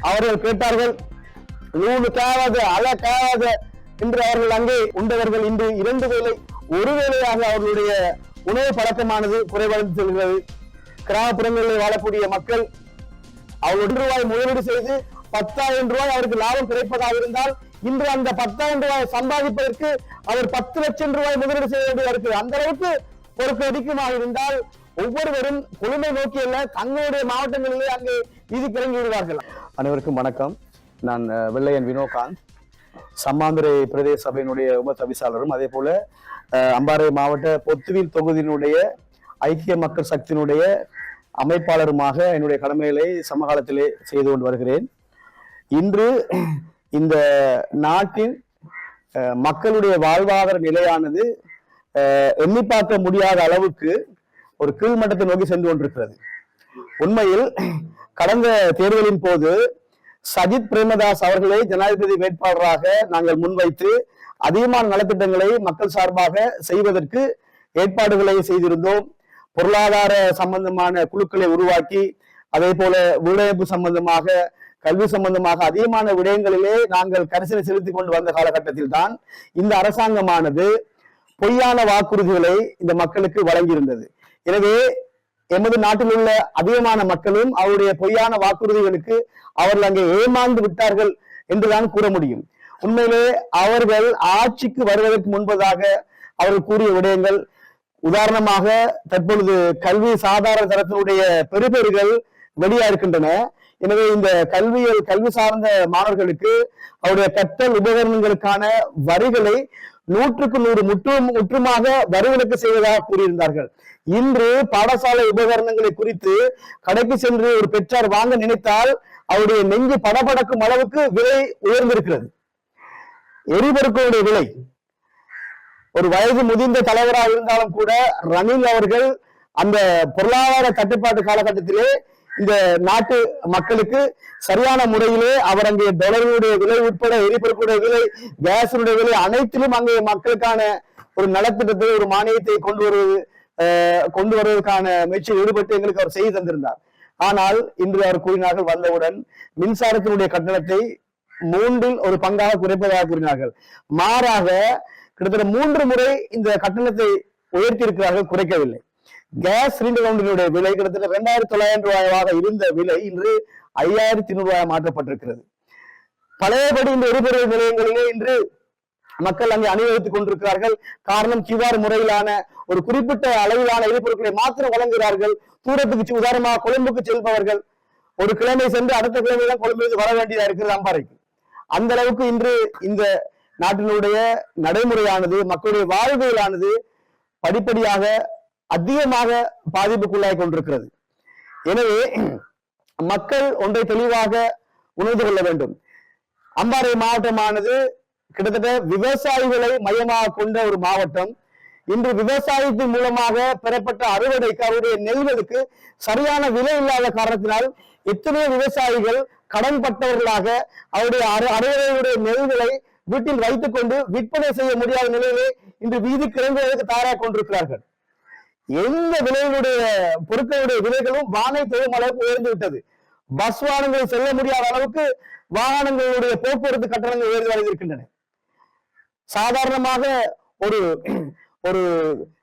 அவர்கள் கேட்டார்கள், நூறு தேவாத அல தேவாத என்று அவர்கள் அங்கே உண்டவர்கள் இன்று 2 வேளை 1 வேளையாக அவர்களுடைய உணவு பழக்கமானது குறைவடைந்து செல்கிறது. கிராமப்புறங்களில் வாழக்கூடிய மக்கள் அவர் ரூபாய் முதலீடு செய்து 10,000 ரூபாய் அவருக்கு லாபம் கிடைப்பதாக இருந்தால் இன்று அந்த 10,000 ரூபாய் சம்பாதிப்பதற்கு அவர் 10 லட்சம் ரூபாய் முதலீடு செய்ய வேண்டியது இருக்குது. அந்த அளவுக்கு பொறுப்பு அதிகமாக இருந்தால் ஒவ்வொருவரும் கொழும்பை நோக்கி அல்ல தங்களுடைய மாவட்டங்களிலே அங்கே வீதி கிளங்கி விடுவார்கள். அனைவருக்கும் வணக்கம். நான் வெள்ளையன் வினோகாந்த், சம்மாந்துறை பிரதேச சபையினுடைய உப தவிசாளரும் அதே போல அம்பாறை மாவட்ட பொத்துவில் தொகுதியினுடைய ஐக்கிய மக்கள் சக்தியினுடைய அமைப்பாளருமாக என்னுடைய கடமைகளை சமகாலத்திலே செய்து கொண்டு வருகிறேன். இன்று இந்த நாட்டின் மக்களுடைய வாழ்வாதார நிலையானது எண்ணி பார்க்க முடியாத அளவுக்கு ஒரு கீழ்மட்டத்தை நோக்கி சென்று கொண்டிருக்கிறது. உண்மையில் கடந்த தேர்தலின் போது சஜித் பிரேமதாஸ் அவர்களை ஜனாதிபதி வேட்பாளராக நாங்கள் முன்வைத்து அதிகமான நலத்திட்டங்களை மக்கள் சார்பாக செய்வதற்கு ஏற்பாடுகளை செய்திருந்தோம். பொருளாதார சம்பந்தமான குழுக்களை உருவாக்கி அதே போல வீடமைப்பு சம்பந்தமாக கல்வி சம்பந்தமாக அதிகமான விடயங்களிலே நாங்கள் கரிசனை செலுத்திக் கொண்டு வந்த காலகட்டத்தில் தான் இந்த அரசாங்கமானது பொய்யான வாக்குறுதிகளை இந்த மக்களுக்கு வழங்கியிருந்தது. எனவே எமது நாட்டில் உள்ள அதிகமான மக்களும் அவருடைய பொய்யான வாக்குறுதிகளுக்கு அவர்கள் அங்கே ஏமாந்து விட்டார்கள் என்றுதான் கூற முடியும். உண்மையிலே அவர்கள் ஆட்சிக்கு வருவதற்கு முன்பதாக அவர்கள் கூறிய விடயங்கள், உதாரணமாக தற்பொழுது கல்வி சாதாரண தரத்தினுடைய பெறுபேறுகள் வெளியா இருக்கின்றன. எனவே இந்த கல்வி சார்ந்த மாணவர்களுக்கு அவருடைய கற்றல் உபகரணங்களுக்கான வரிகளை 100க்கு 100 முற்றுமாக வரிவிலக்கு செய்வதாக கூறியிருந்தார்கள். இன்று பாடசாலை உபகரணங்களை குறித்து கடைக்கு சென்று ஒரு பெற்றார் வாங்க நினைத்தால் அவருடைய நெஞ்சு படபடக்கும் அளவுக்கு விலை உயர்ந்திருக்கிறது. எரிபொருட்களுடைய விலை, ஒரு வயது முதிர்ந்த தலைவராக இருந்தாலும் கூட ரணில் அவர்கள் அந்த பொருளாதார கட்டுப்பாட்டு காலகட்டத்திலே இந்த நாட்டு மக்களுக்கு சரியான முறையிலே அவர் அங்கே டாலருடைய விலை உட்பட எரிபொருட்களுடைய விலை, கேஸுடைய விலை அனைத்திலும் அங்கே மக்களுக்கான ஒரு நலத்திட்டத்தை ஒரு மானியத்தை கொண்டு வருவதற்கான முயற்சியில் ஈடுபட்டு எங்களுக்கு அவர் செய்து தந்திருந்தார். ஆனால் இன்று அவர் கூறினார்கள், வந்தவுடன் மின்சாரத்தினுடைய கட்டணத்தை 3ல் ஒரு பங்காக குறைப்பதாக கூறினார்கள். மாறாக கிட்டத்தட்ட 3 முறை இந்த கட்டணத்தை உயர்த்தி இருக்கிறார்கள், குறைக்கவில்லை. கேஸ் சிலிண்டர் ஒன்றினுடைய விலை கிட்டத்தட்ட 2,900 ரூபாயாக இருந்த விலை இன்று 5,200 ரூபாய் மாற்றப்பட்டிருக்கிறது. பழையபடி இந்த எரிபொருள் நிலையங்களிலே இன்று மக்கள் அங்கே அனுபவித்துக் கொண்டிருக்கிறார்கள். காரணம், QR முறையிலான ஒரு குறிப்பிட்ட அளவிலான எரிபொருட்களை மாத்திரம் வழங்குகிறார்கள். தூரத்துக்கு, உதாரணமாக கொழும்புக்கு செல்பவர்கள் ஒரு கிழமை சென்று அடுத்த கிழமை தான் கொழும்புக்கு வர வேண்டியதா இருக்கிறது அம்பாறைக்கு. அந்த அளவுக்கு இன்று இந்த நாட்டினுடைய நடைமுறையானது, மக்களுடைய வாழ்வியலானது படிப்படியாக அதிகமாக பாதிப்புக்குள்ளாய் கொண்டிருக்கிறது. எனவே மக்கள் ஒன்றை தெளிவாக உணர்ந்து கொள்ள வேண்டும். அம்பாறை மாவட்டமானது கிட்டத்தட்ட விவசாயிகளை மையமாக கொண்ட ஒரு மாவட்டம். இன்று விவசாயத்தின் மூலமாக பெறப்பட்ட அறுவடைக்கு, அவருடைய நெல்களுக்கு சரியான விலை இல்லாத காரணத்தினால் எத்தனையோ விவசாயிகள் கடன் பட்டவர்களாக அவருடைய அறுவடையுடைய நெல்களை வீட்டில் வைத்துக் கொண்டு விற்பனை செய்ய முடியாத நிலையிலே இன்று வீதி கிளம்புவதற்கு தயாராக கொண்டிருக்கிறார்கள். எந்த விலைகளுடைய பொருட்களுடைய விலைகளும் வானை தொழும் அளவுக்கு உயர்ந்து விட்டது. பஸ் வாகனங்கள் செல்ல முடியாத அளவுக்கு வாகனங்களுடைய போக்குவரத்து கட்டணங்கள் உயர்ந்து வருகின்றன. சாதாரணமாக ஒரு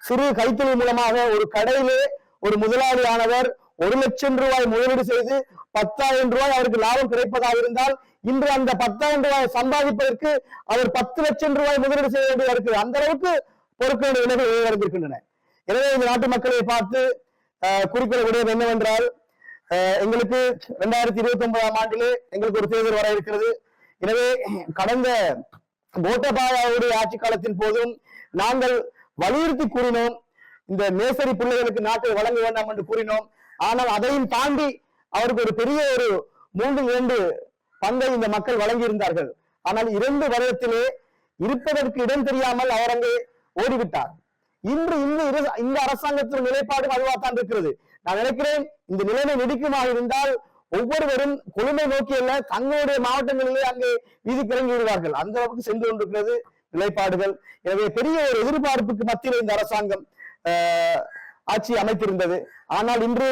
சிறு கைத்தொழில் மூலமாக ஒரு கடையிலே ஒரு முதலாளியானவர் 1 லட்சம் ரூபாய் முதலீடு செய்து 10,000 ரூபாய் அவருக்கு லாபம் கிடைப்பதாக இருந்தால் இன்று அந்த 10,000 ரூபாய் சம்பாதிப்பதற்கு அவர் 10 லட்சம் ரூபாய் முதலீடு செய்ய வேண்டியது இருக்குது. அந்த அளவுக்கு பொருட்களுடைய விலைகள் உயர்ந்திருக்கின்றன. எனவே இந்த நாட்டு மக்களை பார்த்து குறிப்பிட விடயம் என்னவென்றால், எங்களுக்கு 2029ஆம் ஆண்டிலே எங்களுக்கு ஒரு தேர்தல் வர இருக்கிறது. எனவே கடந்த கோட்டபாயாவுடைய ஆட்சி காலத்தின் போதும் நாங்கள் வலியுறுத்தி கூறினோம், இந்த நேசரி பிள்ளைகளுக்கு நாட்டை வழங்க வேண்டாம் என்று கூறினோம். ஆனால் அதையும் தாண்டி அவருக்கு ஒரு பெரிய ஒரு 3/2 பங்கை இந்த மக்கள் வழங்கி இருந்தார்கள். ஆனால் 2 வருடத்திலே இருப்பதற்கு இடம் தெரியாமல் அவர் அங்கே ஓடிவிட்டார். இன்று இந்த அரசாங்கத்தின் நிலைப்பாடும் அதுவாகத்தான் இருக்கிறது. நான் நினைக்கிறேன், இந்த நிலைமை நீடிக்குமாக இருந்தால் ஒவ்வொருவரும் கொழும்பை நோக்கி அல்ல தங்களுடைய மாவட்டங்களிலே அங்கே வீதி கிளங்கி விடுவார்கள். அந்த அளவுக்கு சென்று கொண்டிருக்கிறது நிலைப்பாடுகள். எனவே பெரிய ஒரு எதிர்பார்ப்புக்கு மத்தியில் இந்த அரசாங்கம் ஆட்சி அமைத்திருந்தது. ஆனால் இன்று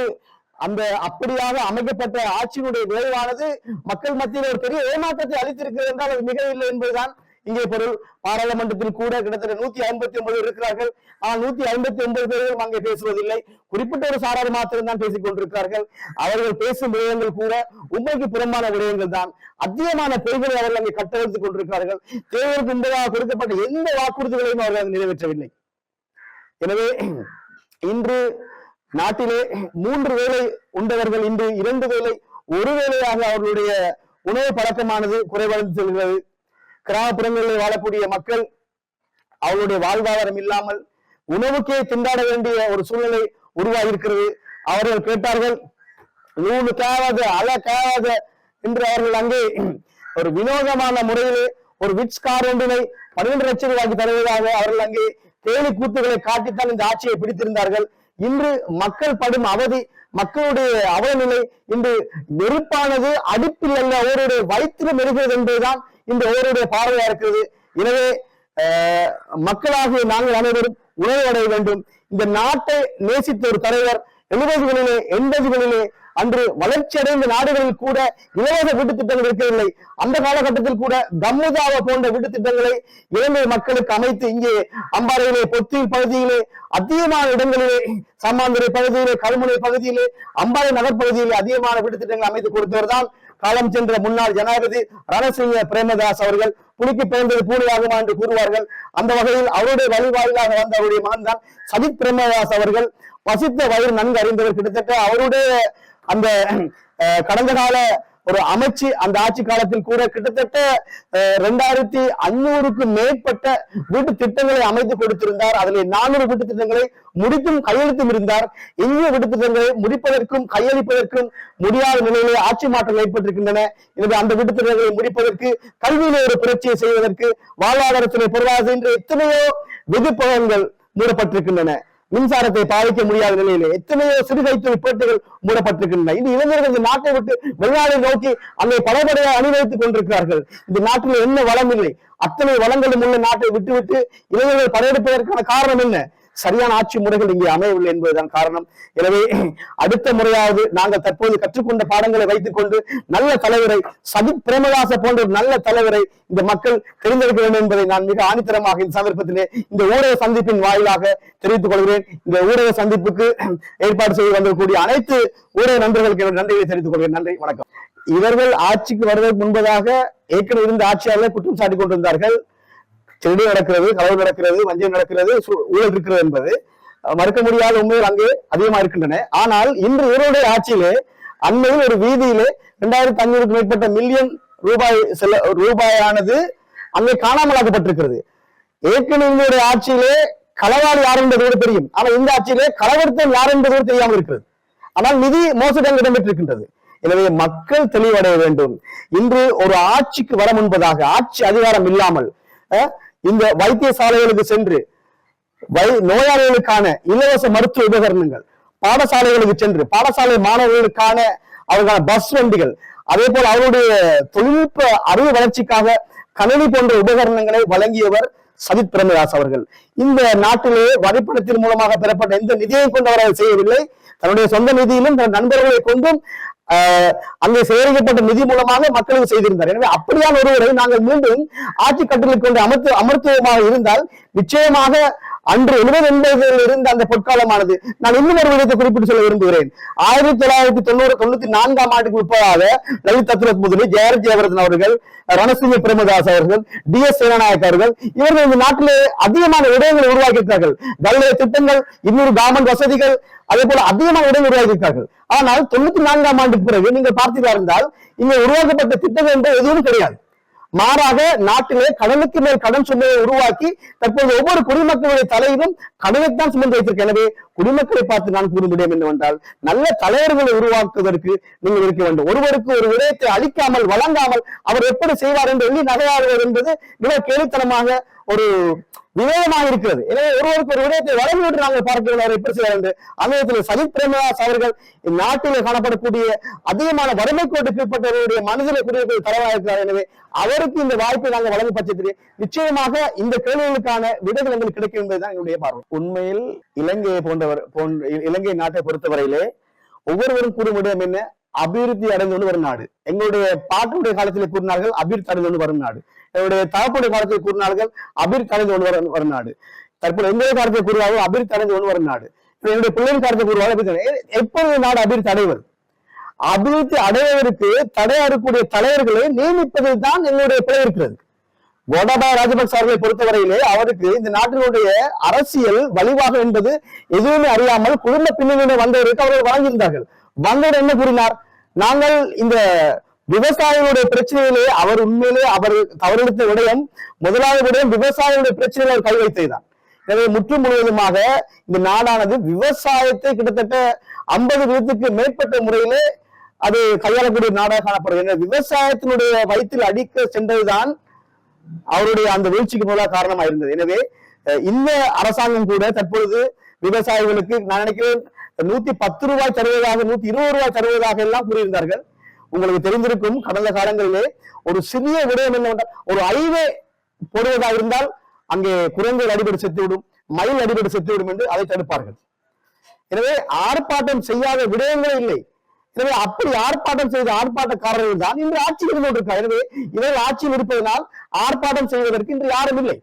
அந்த அப்படியாக அமைக்கப்பட்ட ஆட்சியினுடைய விளைவானது மக்கள் மத்தியில் ஒரு பெரிய ஏமாற்றத்தை அளித்திருக்கிறது என்றால் அது மிகவில்லை என்பதுதான் இங்கே பொருள். பாராளுமன்றத்தில் கூட கிட்டத்தட்ட 159 இருக்கிறார்கள். ஆனால் 159 பேர்களும் அங்கே பேசுவதில்லை. குறிப்பிட்ட ஒரு சாரார் மாத்திரம் தான் பேசிக் கொண்டிருக்கிறார்கள். அவர்கள் பேசும் விடயங்கள் கூட உண்மைக்கு புறம்பான விடயங்கள் தான். அதிகமான பொய்களை அவர்கள் அங்கே கட்டவிழ்த்துக் கொண்டிருக்கிறார்கள். தேர்தலுக்கு முன்பதாக கொடுக்கப்பட்ட எந்த வாக்குறுதிகளையும் அவர்கள் நிறைவேற்றவில்லை. எனவே இன்று நாட்டிலே 3 வேளை உண்டவர்கள் இன்று 2 வேளை ஒரு வேளையாக அவர்களுடைய உணவு பழக்கமானது குறைவடைந்து செல்கிறது. கிராமப்புறங்களில் வாழக்கூடிய மக்கள் அவர்களுடைய வாழ்வாதாரம் இல்லாமல் உணவுக்கே திண்டாட வேண்டிய ஒரு சூழ்நிலை உருவாகி இருக்கிறது. அவர்கள் கேட்டார்கள், நூலு தேவாத அல தேவாத என்று அவர்கள் அங்கே ஒரு வினோதமான முறையிலே ஒரு விட்ஸ் கார் ஒன்றினை 12 லட்சம் ரூபாய்க்கு தருவதாக அவர்கள் அங்கே கேலி கூத்துகளை காட்டித்தான் இந்த ஆட்சியை பிடித்திருந்தார்கள். இன்று மக்கள் படும் அவதி, மக்களுடைய அவநிலை இன்று நெருப்பானது அடுப்பில் அல்ல ஒருவருடைய வயிற்றில் மெருகிறது என்பதுதான் இந்த ஒருவருடைய பார்வையா இருக்கிறது. எனவே மக்களாகிய நாங்கள் அனைவரும் உணர்வடைய வேண்டும். இந்த நாட்டை நேசித்த ஒரு தலைவர் 70களிலே 80களிலே அன்று வளர்ச்சி அடைந்த நாடுகளில் கூட இலவச வீட்டு திட்டங்கள் இருக்கவில்லை. அந்த காலகட்டத்தில் கூட தம்முதாவ போன்ற வீட்டு திட்டங்களை இலங்கை மக்களுக்கு அமைத்து இங்கே அம்பாறையிலே, பொத்தியில் பகுதியிலே, அதிகமான இடங்களிலே, சம்மாந்துறை பகுதியிலே, கல்முனை பகுதியிலே, அம்பாறை நகர் பகுதியிலே அதிகமான வீட்டு திட்டங்களை அமைத்து கொடுத்தவர் தான் காலம் சென்ற முன்னாள் ஜனாதிபதி ரணசிங்க பிரேமதாஸ் அவர்கள். புலிக்கு பிறந்தது பூனையாகுமா என்று கூறுவார்கள். அந்த வகையில் அவருடைய வழிவாயிலாக வந்த அவருடைய மகன் தான் சஜித் பிரேமதாஸ் அவர்கள். பசித்த வயிறு நன்கு அறிந்தவர். கிட்டத்தட்ட அவருடைய அந்த கடந்த கால ஒரு அமைச்சு அந்த ஆட்சி காலத்தில் கூட கிட்டத்தட்ட 2500க்கும் மேற்பட்ட வீட்டு திட்டங்களை அமைத்து கொடுத்திருந்தார். அதில் 400 வீட்டு திட்டங்களை முடித்தும் கையெழுத்தும் இருந்தார். இந்திய வீட்டு திட்டங்களை முடிப்பதற்கும் கையளிப்பதற்கும் முடியாத நிலையிலே ஆட்சி மாற்றங்கள் ஏற்பட்டிருக்கின்றன. எனவே அந்த வீட்டு திட்டங்களை முடிப்பதற்கு, கல்வியிலே ஒரு புரட்சியை செய்வதற்கு, வாழ்வாதாரத்திலே பொருளாதார எத்தனையோ விதிப்பகங்கள் மூடப்பட்டிருக்கின்றன. மின்சாரத்தை பாதிக்க முடியாத நிலையிலே எத்தனையோ சிறுகைத்தொழில் பேட்டைகள் மூடப்பட்டிருக்கின்றன. இந்த இளைஞர்கள் இந்த நாட்டை விட்டு வெளிநாடை நோக்கி அங்கே பலபடையாக அணிவகுத்துக் கொண்டிருக்கிறார்கள். இந்த நாட்டில் என்ன வளம் இல்லை, அத்தனை வளங்களும் உள்ள நாட்டை விட்டுவிட்டு இளைஞர்கள் படையெடுப்பதற்கான காரணம் என்ன? சரியான ஆட்சி முறைகள் இங்கே அமையவில்லை என்பதுதான் காரணம். எனவே அடுத்த முறையாவது நாங்கள் தற்போது கற்றுக்கொண்ட பாடங்களை வைத்துக் கொண்டு நல்ல தலைவரை, சஜித் பிரேமதாச போன்ற ஒரு நல்ல தலைவரை இந்த மக்கள் தெரிந்திருக்க வேண்டும் என்பதை நான் மிக ஆணித்தரமாக இந்த சந்தர்ப்பத்திலே இந்த ஊடக சந்திப்பின் வாயிலாக தெரிவித்துக் கொள்கிறேன். இந்த ஊடக சந்திப்புக்கு ஏற்பாடு செய்து வந்திருக்கக்கூடிய அனைத்து ஊடக நண்பர்களுக்கு நன்றியை தெரிவித்துக் கொள்கிறேன். நன்றி, வணக்கம். இவர்கள் ஆட்சிக்கு வருவதற்கு முன்பதாக ஏற்கனவே இருந்த ஆட்சியாளர்கள் குற்றம் சாட்டிக் கொண்டிருந்தார்கள். திருடி நடக்கிறது, களவு நடக்கிறது, வஞ்சம் நடக்கிறது, ஊழல் இருக்கிறது என்பது மறுக்க முடியாத உண்மைகள் அங்கே அதிகமா இருக்கின்றன. ஆனால் இன்று இவருடைய ஆட்சியிலே அண்மையில் ஒரு வீதியிலே 2500க்கும் மேற்பட்ட மில்லியன் ரூபாயானது அங்கே காணாமலாக்கப்பட்டிருக்கிறது. ஏற்கனவே இவருடைய ஆட்சியிலே களவாளி யார் என்பது தெரியும். ஆனால் இந்த ஆட்சியிலே களவர்த்தம் யார் என்பது தெரியாமல் இருக்கிறது. ஆனால் நிதி மோசடி இடம்பெற்றிருக்கின்றது. எனவே மக்கள் தெளிவடைய வேண்டும். இன்று ஒரு ஆட்சிக்கு வர முன்பதாக ஆட்சி அதிகாரம் இல்லாமல் இந்த வைத்தியசாலைகளுக்கு சென்று நோயாளிகளுக்கான இலவச மருத்துவ உபகரணங்கள், பாடசாலைகளுக்கு சென்று பாடசாலை மாணவர்களுக்கான அவர்களான பஸ் வண்டிகள், அதே போல அவருடைய தொழில்நுட்ப அறிவு வளர்ச்சிக்காக கணினி போன்ற உபகரணங்களை வழங்கியவர் சஜித் பிரேமதாஸ் அவர்கள். இந்த நாட்டிலே வரிப்பணத்தின் மூலமாக பெறப்பட்ட எந்த நிதியையும் கொண்டு அவர்கள் செய்யவில்லை. தன்னுடைய சொந்த நிதியிலும் தன் நண்பர்களை கொண்டும் அங்கே சேகரிக்கப்பட்ட நிதி மூலமாக மக்களுக்கு செய்திருந்தார். எனவே அப்படியான ஒருவரை நாங்கள் மீண்டும் ஆட்சி கட்டளைக்கு கொண்டு அமர்த்துவமாக இருந்தால் நிச்சயமாக அன்று 70 இருந்த அந்த பொற்காலமானது. நான் இன்னும் ஒரு விடயத்தை குறிப்பிட்டு சொல்ல விரும்புகிறேன். 1994ஆம் ஆண்டுக்கு உட்படாத லலித் அத்ரத் முதலி, ஜெயராஜ் ஜெயவர்தன் அவர்கள், ரணசிங்க பிரேமதாஸ் அவர்கள், DS சேனநாயக் அவர்கள், இவர்கள் இந்த நாட்டிலே அதிகமான இடங்களை உருவாக்கியிருக்கிறார்கள். கல்வி திட்டங்கள், 200 கவர்மெண்ட் வசதிகள், அதே போல அதிகமான இடங்கள் உருவாக்கியிருக்கிறார்கள். ஆனால் 94ஆம் ஆண்டுக்கு பிறகு நீங்கள் பார்த்தீர்களா இருந்தால் இங்கே உருவாக்கப்பட்ட திட்டங்கள் என்று எதுவும் கிடையாது. மாறாக நாட்டிலே கடனுக்கு மேல் கடன் சுமையை உருவாக்கி தற்போது ஒவ்வொரு குடிமக்களுடைய தலையிலும் கடனைத்தான் சுமந்து வைத்திருக்க. எனவே குடிமக்களை பார்த்து நான் கூறும் விடயம் என்னவென்றால், நல்ல தலைவர்களை உருவாக்குவதற்கு நீங்கள் இருக்க வேண்டும். ஒருவருக்கு ஒரு விடயத்தை அளிக்காமல் வழங்காமல் அவர் எப்படி செய்வார் என்று எண்ணி நகையாடுவது என்பது மிக கேலித்தனமாக ஒரு விவேகமாக இருக்கிறது. எனவே ஒருவருக்கு ஒரு விடயத்தை வழங்கிவிட்டு நாங்கள் பார்க்கிறோம் அவர் எப்படி செய்வார் என்று. அந்த சஜித் பிரேமதாஸ் அவர்கள் நாட்டிலே காணப்படக்கூடிய அதிகமான வறுமை கோட்டுக்கு உட்பட்டவருடைய மனதிலே குடியிருப்பது தரவாக இருக்கிறார். எனவே அவருக்கு இந்த வாய்ப்பை நாங்கள் வழங்கும் பட்சத்திலே நிச்சயமாக இந்த கேள்விகளுக்கான விடைகள் எங்களுக்கு கிடைக்கும் என்பதுதான் என்னுடைய பார்வை. உண்மையில் இலங்கை இலங்கை நாட்டை பொறுத்தவரையிலே ஒவ்வொருவரும் கூறும் விடயம் என்ன? அபிவிருத்தி அடைந்து கொண்டு வரும் நாடு. எங்களுடைய பாட்டுடைய காலத்திலே கூறினார்கள் அபிவிருத்தி அடைந்து கொண்டு வரும் நாடு. என்னுடைய தகப்புடைய காலத்தில் கூறினார்கள் அபிவிருத்தி அடைந்து கொண்டு வரும் நாடு. தற்போது எங்களுடைய காலத்தில் கூறுவார்கள் அபிவிருத்தி அடைந்து கொண்டு வரும் நாடு. என்னுடைய பிள்ளைகளின் காலத்தில் கூறுவார்கள் எப்பொழுது நாடு அபிவிருத்தி அடைவது? அபிவிருத்தி அடைவதற்கு தடையா இருக்கக்கூடிய தலைவர்களை நியமிப்பதில் தான் எங்களுடைய பிழை இருக்கிறது. கோட்டாபய ராஜபக்ச அவர்களை பொறுத்தவரையிலே அவருக்கு இந்த நாட்டினுடைய அரசியல் வலிவாக என்பது எதுவுமே அறியாமல் குடும்ப பின்னணியினர் வந்தவருக்கு அவர்கள் வழங்கியிருந்தார்கள். வந்தவர் என்ன கூறினார்? நாங்கள் இந்த விவசாயிகளுடைய பிரச்சனையிலே அவர் உண்மையிலே அவர் தவறெடுத்த விடயம் முதலாவது விடயம் விவசாயிகளுடைய பிரச்சனையில் அவர் கை வைத்ததுதான். எனவே முற்றும் முழுவதுமாக இந்த நாடானது விவசாயத்தை கிட்டத்தட்ட 50% மேற்பட்ட முறையிலே அது கையாளக்கூடிய நாடாக காணப்படுகிறது. விவசாயத்தினுடைய வயிற்றில் அடிக்க சென்றதுதான் அவருடைய அந்த வீழ்ச்சிக்கு முதலாக காரணமாக இருந்தது. எனவே இந்த அரசாங்கம் கூட தற்பொழுது விவசாயிகளுக்கு நான் நினைக்கிறேன் 110 ரூபாய் தருவதாக 120 ரூபாய் தருவதாக எல்லாம் கூறியிருந்தார்கள். உங்களுக்கு தெரிந்திருக்கும் கடந்த காலங்களிலே ஒரு சிறிய விடயம் என்னவென்றால் ஒரு ஐவே போடுவதாக இருந்தால் அங்கே குரங்குகள் அடிபட்டு செத்துவிடும், மயில் அடிபட்டு செத்துவிடும் என்று அதை தடுப்பார்கள். எனவே ஆர்ப்பாட்டம் செய்யாத விடயங்களே இல்லை. எனவே அப்படி ஆர்ப்பாட்டம் செய்த ஆர்ப்பாட்டக்காரர்கள் தான் இன்று ஆட்சியில் இருந்து கொண்டிருக்கிறார். எனவே இவர்கள் ஆட்சியில் இருப்பதனால் ஆர்ப்பாட்டம் செய்வதற்கு இன்று யாரும் இல்லை.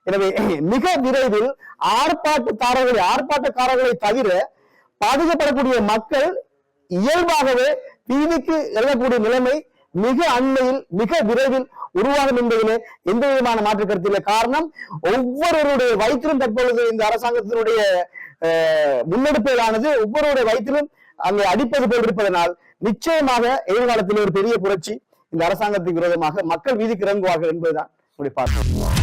எனவே மிக விரைவில் ஆர்ப்பாட்டக்காரர்களை தவிர பாதிக்கப்படக்கூடிய மக்கள் இயல்பாகவே வீதிக்கு எழக்கூடிய நிலைமை மிக அண்மையில் மிக விரைவில் உருவாகும் என்பதிலே எந்த விதமான மாற்று கருத்திலே. காரணம் ஒவ்வொருவருடைய வயிற்றிலும் தற்பொழுது இந்த அரசாங்கத்தினுடைய முன்னெடுப்புகளானது ஒவ்வொருவருடைய வயிற்றிலும் அங்கே அடிப்பது போல் இருப்பதனால் நிச்சயமாக எதிர்காலத்தில் ஒரு பெரிய புரட்சி இந்த அரசாங்கத்துக்கு விரோதமாக மக்கள் வீதிக்கு இறங்குவார்கள் என்பதுதான் இப்படி பார்க்கிறோம்.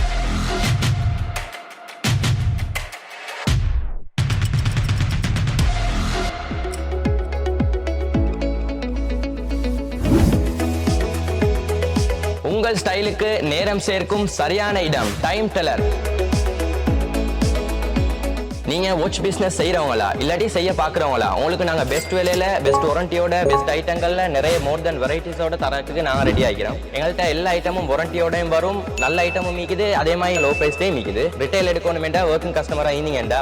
உங்கள் ஸ்டைலுக்கு நேரம் சேர்க்கும் சரியான இடம் டைம் டெல்லர். நீங்க வாட்ச் பிசினஸ் செய்யறவங்களா இல்லாட்டி செய்ய பாக்குறவங்களா, உங்களுக்கு நாங்க பெஸ்ட் விலையில பெஸ்ட் வாரண்டியோட பெஸ்ட் ஐட்டங்கள்ல நிறைய மோர் தென் வெரைட்டிஸோட தரத்துக்கு நாங்க ரெடி ஆகிறோம். எங்கள்கிட்ட எல்லா ஐட்டமும் வாரண்டியோடையும் வரும், நல்ல ஐட்டமும் மீக்குது, அதே மாதிரி லோ பிரைஸ்லயும் மீக்குது. ரிட்டைல் எடுக்கணுமெண்டா ஒர்க்கிங் கஸ்டமரா இருந்தீங்கடா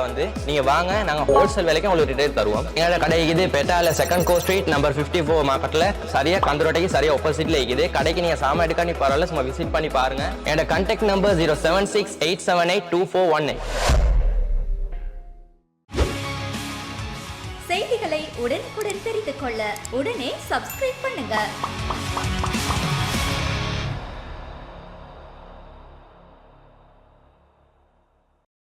நீங்க வாங்க, நாங்க ஹோல்சேல் விலைக்கு உங்களுக்கு ரிட்டைல் தருவோம். எங்களோட கடை இருக்குது பெட்டால 2nd கோ ஸ்ட்ரீட் நம்பர் 54 மார்க்கெட்ல சரியா கந்தரோட்டைக்கு சரியா ஆப்போசிட்ல இருக்குது. கடைக்கு நீங்க சாமான் எடுக்க நீ பரவாயில்ல, சும்மா விசிட் பண்ணி பாருங்க. என்னோட கான்டாக்ட் நம்பர் 0768782482418. செய்திகளை உடனுக்குடன் தெரிந்து கொள்ள உடனே சப்ஸ்கிரைப் பண்ணுங்க.